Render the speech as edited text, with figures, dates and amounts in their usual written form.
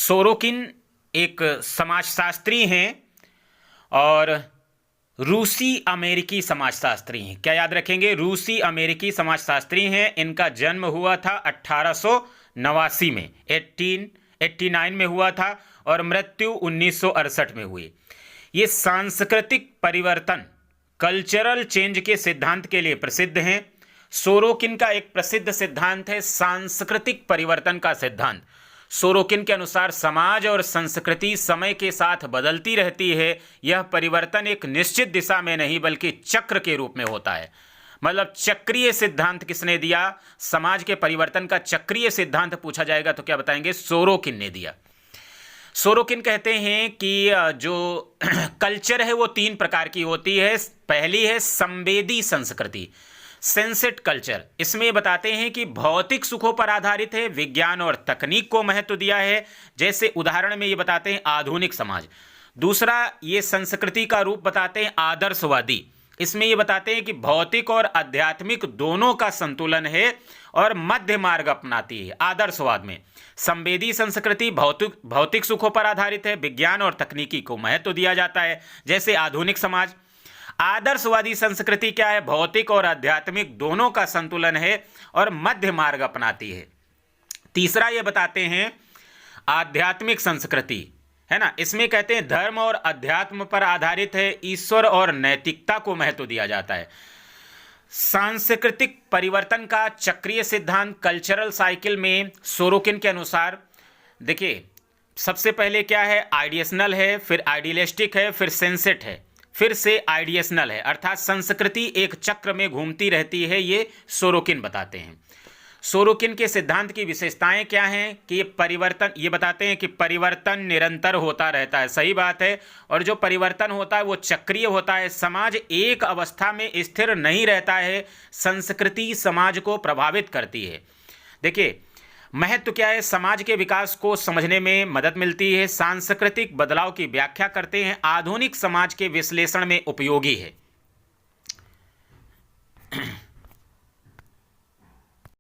Sorokin एक समाजशास्त्री हैं और रूसी अमेरिकी समाजशास्त्री हैं। क्या याद रखेंगे? रूसी अमेरिकी समाजशास्त्री हैं। इनका जन्म हुआ था 1889 में, 1889 में हुआ था और मृत्यु 1968 में हुई। ये सांस्कृतिक परिवर्तन, कल्चरल चेंज के सिद्धांत के लिए प्रसिद्ध हैं। सोरोकिन का एक प्रसिद्ध सिद्धांत है सांस्कृतिक परिवर्तन का सिद्धांत। सोरोकिन के अनुसार समाज और संस्कृति समय के साथ बदलती रहती है। यह परिवर्तन एक निश्चित दिशा में नहीं बल्कि चक्र के रूप में होता है। मतलब चक्रीय सिद्धांत किसने दिया? समाज के परिवर्तन का चक्रीय सिद्धांत पूछा जाएगा तो क्या बताएंगे? सोरोकिन ने दिया। सोरोकिन कहते हैं कि जो कल्चर है वो 3 प्रकार की होती है। पहली है संवेदी संस्कृति, सेंसेट कल्चर। इसमें ये बताते हैं कि भौतिक सुखों पर आधारित है, विज्ञान और तकनीक को महत्व दिया है। जैसे उदाहरण में ये बताते हैं आधुनिक समाज। दूसरा, ये संस्कृति का रूप बताते हैं आदर्शवादी। इसमें ये बताते हैं कि भौतिक और आध्यात्मिक दोनों का संतुलन है और मध्य मार्ग अपनाती है आदर्शवाद में। संवेदी संस्कृति भौतिक सुखों पर आधारित है, विज्ञान और तकनीकी को महत्व दिया जाता है, जैसे आधुनिक समाज। आदर्शवादी संस्कृति क्या है? भौतिक और आध्यात्मिक दोनों का संतुलन है और मध्य मार्ग अपनाती है। तीसरा ये बताते हैं आध्यात्मिक संस्कृति, है ना। इसमें कहते हैं धर्म और अध्यात्म पर आधारित है, ईश्वर और नैतिकता को महत्व दिया जाता है। सांस्कृतिक परिवर्तन का चक्रीय सिद्धांत कल्चरल साइकिल में सोरोकिन के अनुसार देखिए, सबसे पहले क्या है? आइडियशनल है, फिर आइडियलिस्टिक है, फिर सेंसेट है, फिर से आइडियशनल है। अर्थात संस्कृति एक चक्र में घूमती रहती है, ये सोरोकिन बताते हैं। सोरोकिन के सिद्धांत की विशेषताएं क्या हैं? कि ये बताते हैं कि परिवर्तन निरंतर होता रहता है। सही बात है। और जो परिवर्तन होता है वो चक्रीय होता है। समाज एक अवस्था में स्थिर नहीं रहता है। संस्कृति समाज को प्रभावित करती है। देखिए, महत्व क्या है? समाज के विकास को समझने में मदद मिलती है, सांस्कृतिक बदलाव की व्याख्या करते हैं, आधुनिक समाज के विश्लेषण में उपयोगी है।